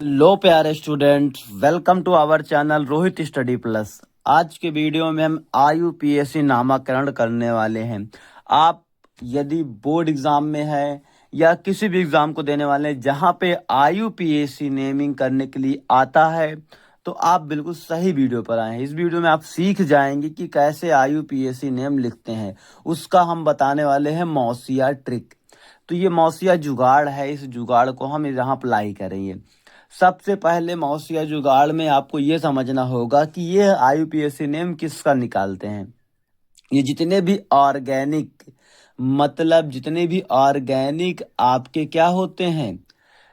लो प्यारे student, welcome to our channel Rohit study plus. आज के वीडियो में हम IUPAC नामाकरण करने वाले हैं। आप यदि बोर्ड एग्जाम में है या किसी भी एग्जाम को देने वाले हैं जहां पे IUPAC नेमिंग करने के लिए आता है, तो आप बिल्कुल सही वीडियो पर आए हैं। इस वीडियो में आप सीख जाएंगे कि कैसे IUPAC नेम लिखते हैं। उसका हम बताने वाले हैं मौसिया ट्रिक। तो ये मौसिया जुगाड़ है, इस जुगाड़ को हम यहाँ अप्लाई करेंगे। सबसे पहले मौसिया जुगाड़ में आपको ये समझना होगा कि ये IUPAC नेम किसका निकालते हैं। ये जितने भी ऑर्गेनिक जितने भी ऑर्गेनिक आपके क्या होते हैं,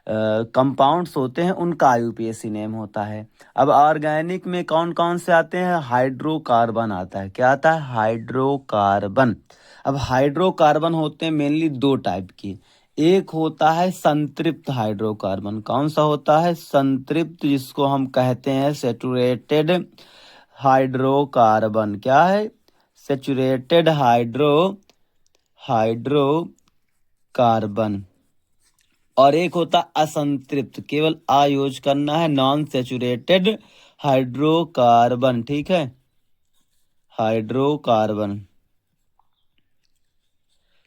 कंपाउंड्स होते हैं, उनका IUPAC नेम होता है। अब ऑर्गेनिक में कौन कौन से आते हैं? हाइड्रोकार्बन आता है। क्या आता है? हाइड्रोकार्बन। अब हाइड्रोकार्बन होते हैं मेनली दो टाइप के। एक होता है संतृप्त हाइड्रोकार्बन। कौन सा होता है? संतृप्त, जिसको हम कहते हैं सेचुरेटेड हाइड्रोकार्बन। क्या है? Saturated hydrocarbon. और एक होता असंतृप्त, केवल आ यूज करना है, नॉन सेचुरेटेड हाइड्रोकार्बन। ठीक है, हाइड्रोकार्बन।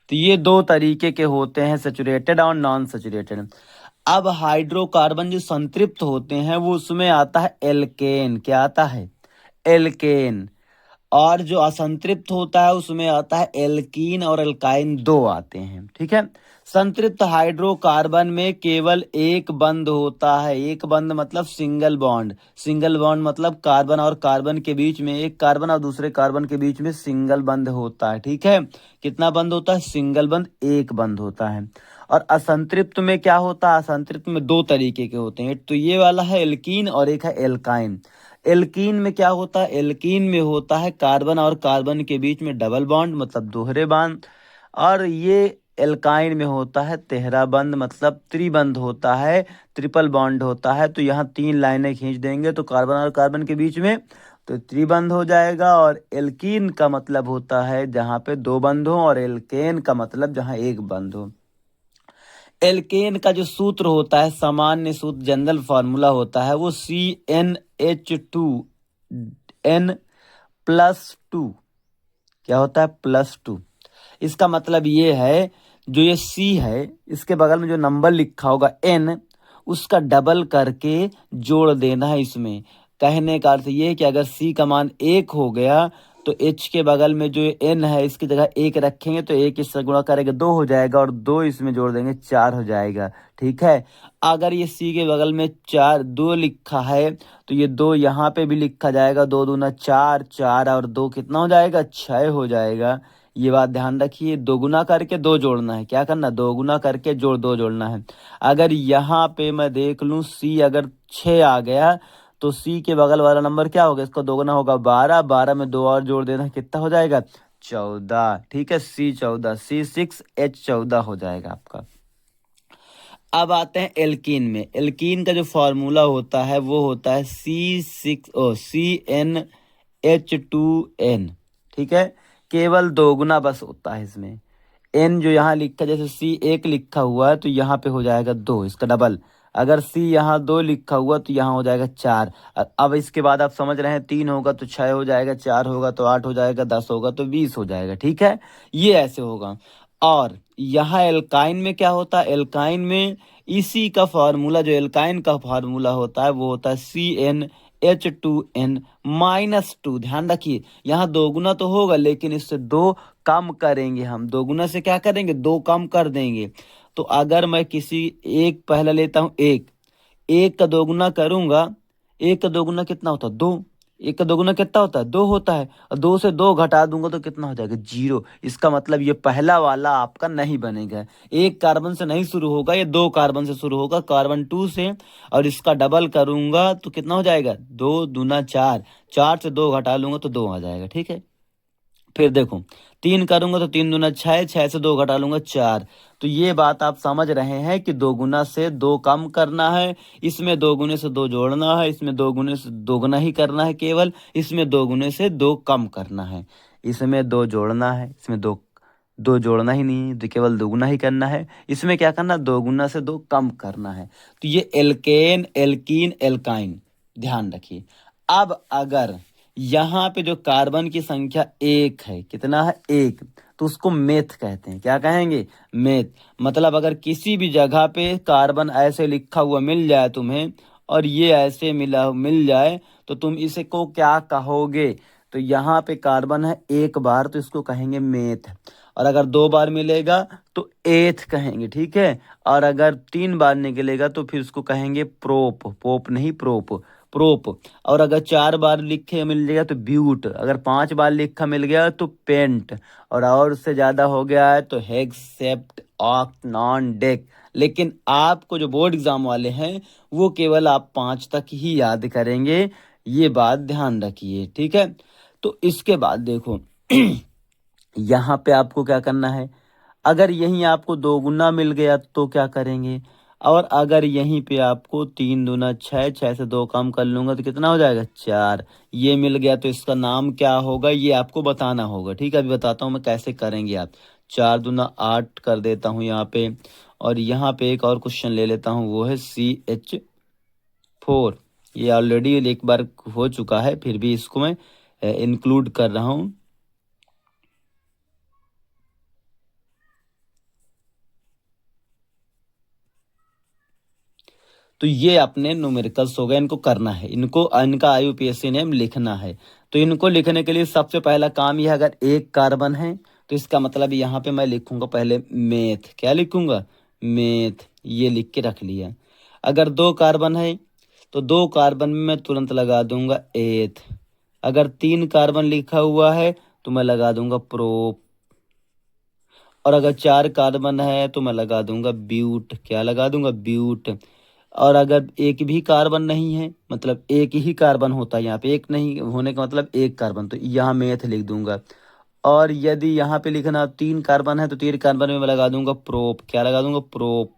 तो ये दो तरीके के होते हैं, सेचुरेटेड और नॉन सेचुरेटेड। अब हाइड्रोकार्बन जो संतृप्त होते हैं वो उसमें आता है एल्केन। क्या आता है? एल्केन। और जो असंतृप्त होता है उसमें आता है एल्कीन और एल्काइन, दो आते हैं। ठीक है। संतृप्त हाइड्रोकार्बन में केवल एक बंध होता है। एक बंध मतलब सिंगल बॉन्ड। सिंगल बॉन्ड मतलब कार्बन और कार्बन के बीच में, एक कार्बन और दूसरे कार्बन के बीच में सिंगल बंध होता है। ठीक है। कितना बंध होता है? सिंगल बंध, एक बंध होता है। और असंतृप्त में क्या होता है? असंतृप्त में दो तरीके के होते हैं। तो ये वाला है एल्कीन और एक है एल्काइन। एल्कीन में क्या होता है? एल्कीन में होता है कार्बन और कार्बन के बीच में डबल बॉन्ड मतलब दोहरे बॉन्ड। और ये एल्काइन में होता है तेहरा बंद मतलब त्रिबंध होता है, ट्रिपल बॉन्ड होता है। तो यहाँ तीन लाइनें खींच देंगे तो कार्बन और कार्बन के बीच में तो त्रिबंध हो जाएगा। और एल्कीन का मतलब होता है जहाँ पे दो बंध हो, और एल्केन का मतलब जहाँ एक बंध हो। एल्केन का जो सूत्र होता है, सामान्य सूत्र, जनरल फार्मूला होता है, वो CnH2n+2। क्या होता है? +2। इसका मतलब ये है, जो ये C है इसके बगल में जो नंबर लिखा होगा N, उसका डबल करके जोड़ देना है इसमें। कहने का अर्थ ये है कि अगर C का मान 1 हो गया तो H के बगल में जो N है इसकी जगह 1 रखेंगे तो 1 इससे गुणा करेंगे 2 हो जाएगा, और 2 इसमें जोड़ देंगे 4 हो जाएगा। ठीक है। अगर ये C के बगल में 2 लिखा है तो ये 2 यहाँ पे भी लिखा जाएगा। 2 दूना 4, 4 और 2 कितना हो जाएगा? 6 हो जाएगा। ये बात ध्यान रखिए, दो गुना करके दो जोड़ना है। क्या करना? दो गुना करके दो जोड़ना है। अगर यहाँ पे मैं देख लूं C अगर 6 आ गया तो C के बगल वाला नंबर क्या होगा? इसका दोगुना होगा 12। 12 में 2 और जोड़ देना, कितना हो जाएगा? 14। ठीक है, C14, C6H14 हो जाएगा आपका। अब आते हैं एल्कीन में। एल्कीन का जो फॉर्मूला होता है वो होता है CnH2n। ठीक है। केवल दोगुना बस होता है इसमें। N जो यहाँ लिखा, जैसे C1 लिखा हुआ है तो यहाँ पे हो जाएगा 2, इसका डबल। अगर C यहाँ 2 लिखा हुआ तो यहाँ हो जाएगा 4। अब इसके बाद आप समझ रहे हैं, 3 होगा तो 6 हो जाएगा, 4 होगा तो 8 हो जाएगा, 10 होगा तो 20 हो जाएगा। ठीक है, ये ऐसे होगा। और यहाँ एल्काइन में क्या होता है? एल्काइन में इसी का फार्मूला, जो एल्काइन का फार्मूला होता है वो होता है CnH2n-2। ध्यान रखिए, यहाँ दो गुना तो होगा लेकिन इससे दो कम करेंगे हम। दो गुना से क्या करेंगे? दो कम कर देंगे। तो अगर मैं किसी एक पहला लेता हूँ, एक का दोगुना करूंगा, एक का दोगुना कितना होता है? 2। एक का दोगुना कितना होता है? 2 होता है। और 2 से 2 घटा दूंगा तो कितना हो जाएगा? 0। इसका मतलब ये पहला वाला आपका नहीं बनेगा। एक कार्बन से नहीं शुरू होगा, ये 2 कार्बन से शुरू होगा, कार्बन 2 से। और इसका डबल करूंगा तो कितना हो जाएगा? 2 दूना 4, 4 से 2 घटा लूंगा तो 2 आ जाएगा। ठीक है। फिर देखो, 3 करूंगा तो 3 दूना 6, 6 से 2 घटा लूंगा 4। तो ये बात आप समझ रहे हैं कि दो गुना से दो कम करना है, इसमें दो गुने से दो जोड़ना है, इसमें दो गुने से दो गुना ही करना है केवल, इसमें दो गुने से दो कम करना है, इसमें दो जोड़ना है, इसमें दो दो जोड़ना ही नहीं है, तो केवल दोगुना ही करना है। इसमें क्या करना, दो गुना से दो कम करना है। तो ये एल्केन, एल्कीन, एल्काइन, ध्यान रखिए। अब अगर यहाँ पे जो कार्बन की संख्या एक है, कितना है, एक, तो उसको मेथ कहते हैं। क्या कहेंगे, मेथ। मतलब अगर किसी भी जगह पे कार्बन ऐसे लिखा हुआ मिल जाए तुम्हें, और ये ऐसे मिल जाए, तो तुम इसे को क्या कहोगे। तो यहाँ पे कार्बन है एक बार, तो इसको कहेंगे मेथ। और अगर दो बार मिलेगा तो एथ कहेंगे, ठीक है। और अगर तीन बार निकलेगा तो फिर उसको कहेंगे प्रोप, पोप नहीं, प्रोप, प्रोप। और अगर चार बार लिखे मिल जाएगा तो ब्यूट, अगर पांच बार लिखा मिल गया तो पेंट, और उससे ज्यादा हो गया है तो हेक्स, सेप्ट, ऑक्ट, नॉन, डेक। लेकिन आपको जो बोर्ड एग्जाम वाले हैं वो केवल आप पांच तक ही याद करेंगे, ये बात ध्यान रखिए, ठीक है। तो इसके बाद देखो यहाँ पे आपको क्या करना है, अगर यहीं आपको दो गुना मिल गया तो क्या करेंगे, और अगर यहीं पे आपको तीन दूना छः, छः से दो कम कर लूंगा तो कितना हो जाएगा, चार। ये मिल गया तो इसका नाम क्या होगा, ये आपको बताना होगा, ठीक है। अभी बताता हूँ मैं कैसे करेंगे आप। चार दूना आठ कर देता हूँ यहाँ पे, और यहाँ पे एक और क्वेश्चन ले लेता हूँ, वो है CH4। ये ऑलरेडी एक बार हो चुका है, फिर भी इसको मैं इंक्लूड कर रहा हूँ। तो ये अपने न्यूमेरिकल्स हो गए, इनको करना है, इनका IUPAC नेम लिखना है। तो इनको लिखने के लिए सबसे पहला काम यह है, अगर एक कार्बन है तो इसका मतलब यहाँ पे मैं लिखूंगा पहले मेथ। क्या लिखूंगा, मेथ, ये लिख के रख लिया। अगर दो कार्बन है तो दो कार्बन में मैं तुरंत लगा दूंगा एथ। अगर तीन कार्बन लिखा हुआ है तो मैं लगा दूंगा प्रोप। और अगर चार कार्बन है तो मैं लगा दूंगा ब्यूट। क्या लगा दूंगा, ब्यूट। और अगर एक भी कार्बन नहीं है, मतलब एक ही कार्बन होता है यहाँ पे, एक नहीं होने का मतलब एक कार्बन, तो यहाँ मेथ लिख दूंगा। और यदि यहाँ पे लिखना तीन कार्बन है तो तीन कार्बन में मैं लगा दूंगा प्रोप। क्या लगा दूंगा, प्रोप।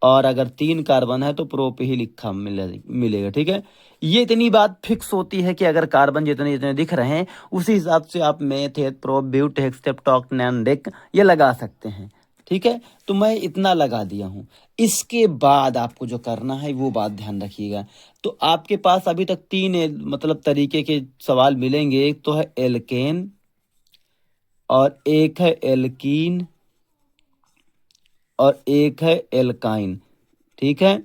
और अगर तीन कार्बन है तो प्रोप ही लिखा मिलेगा, ठीक है। ये इतनी बात फिक्स होती है कि अगर कार्बन जितने जितने दिख रहे हैं उसी हिसाब से आप मेथ, प्रोप, ब्यूट, हेक्सेप्टॉक्ट, नैनडेक ये लगा सकते हैं, ठीक है। तो मैं इतना लगा दिया हूं। इसके बाद आपको जो करना है वो बात ध्यान रखिएगा। तो आपके पास अभी तक तीन मतलब तरीके के सवाल मिलेंगे। एक तो है एल्केन, और एक है एल्कीन, और एक है एल्काइन, ठीक है।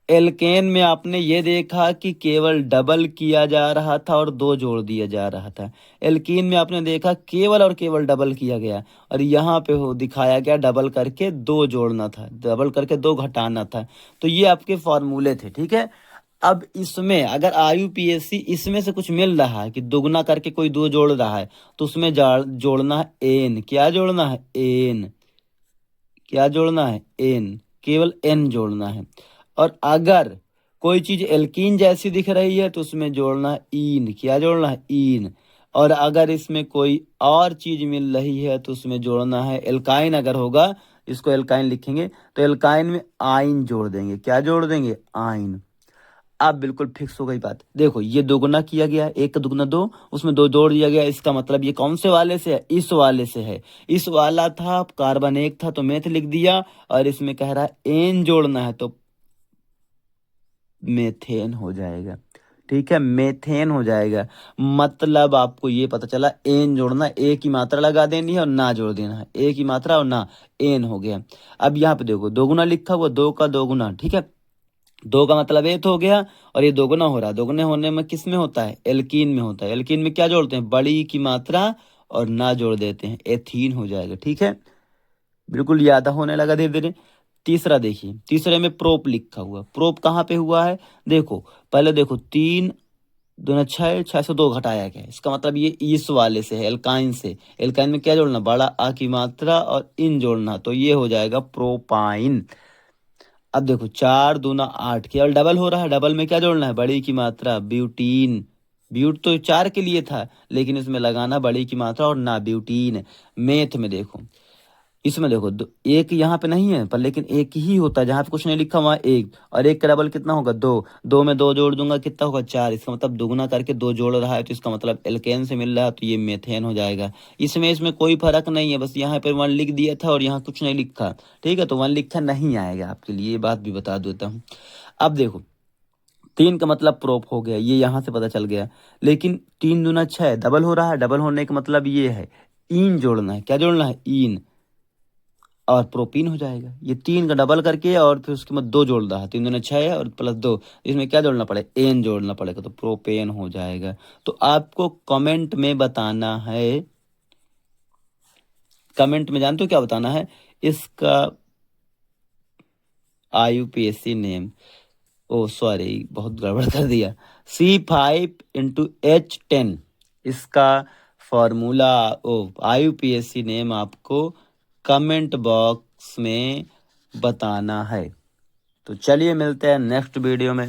एल्केन में आपने ये देखा कि केवल डबल किया जा रहा था और दो जोड़ दिया जा रहा था। एल्कीन में आपने देखा केवल और केवल डबल किया गया, और यहाँ पे हो दिखाया गया डबल करके दो जोड़ना था, डबल करके दो घटाना था। तो ये आपके फॉर्मूले थे, ठीक है। अब इसमें अगर IUPAC इसमें से कुछ मिल रहा है कि दोगुना करके कोई दो जोड़ रहा है, तो उसमें जोड़ना है एन। क्या जोड़ना है, एन। क्या जोड़ना है, एन, केवल एन जोड़ना है। और अगर कोई चीज एल्कीन जैसी दिख रही है तो उसमें जोड़ना है ईन। क्या जोड़ना है, ईन। और अगर इसमें कोई और चीज मिल रही है तो उसमें जोड़ना है एल्काइन। अगर होगा, इसको एल्काइन लिखेंगे तो एल्काइन में आइन जोड़ देंगे। क्या जोड़ देंगे, आइन। अब बिल्कुल फिक्स हो गई बात। देखो ये दोगुना किया गया, एक का दुगुना दो, उसमें दो जोड़ दिया गया। इसका मतलब ये कौन से वाले से है, इस वाले से है। इस वाला था कार्बन एक था तो मेथ लिख दिया, और इसमें कह रहा है एन जोड़ना है तो मेथेन हो जाएगा, ठीक है, मेथेन हो जाएगा। मतलब आपको ये पता चला एन जोड़ना, ए की मात्रा लगा देनी है और ना जोड़ देना है, ए की मात्रा और ना, एन हो गया। अब यहाँ पे देखो दोगुना लिखा हुआ, दो का दोगुना, ठीक है। दो का मतलब एथ हो गया, और ये दोगुना हो रहा है। दोगुने होने में किस में होता है, एल्कीन में होता है। एल्कीन में क्या जोड़ते हैं, बड़ी की मात्रा और ना जोड़ देते हैं, एथीन हो जाएगा, ठीक है। बिल्कुल याद होने लगा धीरे धीरे। तीसरा देखिए, तीसरे में प्रोप लिखा हुआ, प्रोप कहाँ पे हुआ है, देखो पहले देखो, तीन दूना छः, छः से दो घटाया गया, इसका मतलब ये इस वाले से है, एल्काइन से। एल्काइन में क्या जोड़ना, बड़ा आ की मात्रा और इन जोड़ना, तो ये हो जाएगा प्रोपाइन। अब देखो चार दूना आठ, केवल डबल हो रहा है, डबल में क्या जोड़ना है, बड़ी की मात्रा, ब्यूटीन। ब्यूट तो चार के लिए था, लेकिन इसमें लगाना बड़ी की मात्रा और ना, ब्यूटीन। मेथ में देखो, इसमें देखो एक यहाँ पे नहीं है पर लेकिन एक ही होता है, जहाँ पे कुछ नहीं लिखा वहाँ एक, और एक का डबल कितना होगा 2, 2 में 2 जोड़ दूंगा कितना होगा 4, इसका मतलब दुगुना करके 2 जोड़ रहा है तो इसका मतलब एल्केन से मिल रहा है तो ये मेथेन हो जाएगा। इसमें कोई फर्क नहीं है, बस यहाँ पे 1 लिख दिया था और यहाँ कुछ नहीं लिखा, ठीक है, तो 1 लिखा नहीं आएगा आपके लिए, ये बात भी बता देता हूँ। अब देखो 3 का मतलब प्रोप हो गया, ये यहाँ से पता चल गया, लेकिन 3 दूना 6 डबल हो रहा है, डबल होने का मतलब ये है ईन जोड़ना है, क्या जोड़ना है ईन, और प्रोपीन हो जाएगा। ये 3 का डबल करके और फिर उसके बाद 2 जोड़ रहा है, 3 दूना 6 है और प्लस 2, इसमें क्या जोड़ना पड़ेगा एन जोड़ना पड़ेगा तो प्रोपेन हो जाएगा। तो आपको कमेंट में बताना है, कमेंट में जानते हो क्या बताना है, इसका IUPAC नेम, ओ सॉरी बहुत गड़बड़ कर दिया, C5 × H10 इसका फॉर्मूला, ओ IUPAC नेम आपको कमेंट बॉक्स में बताना है। तो चलिए मिलते हैं नेक्स्ट वीडियो में।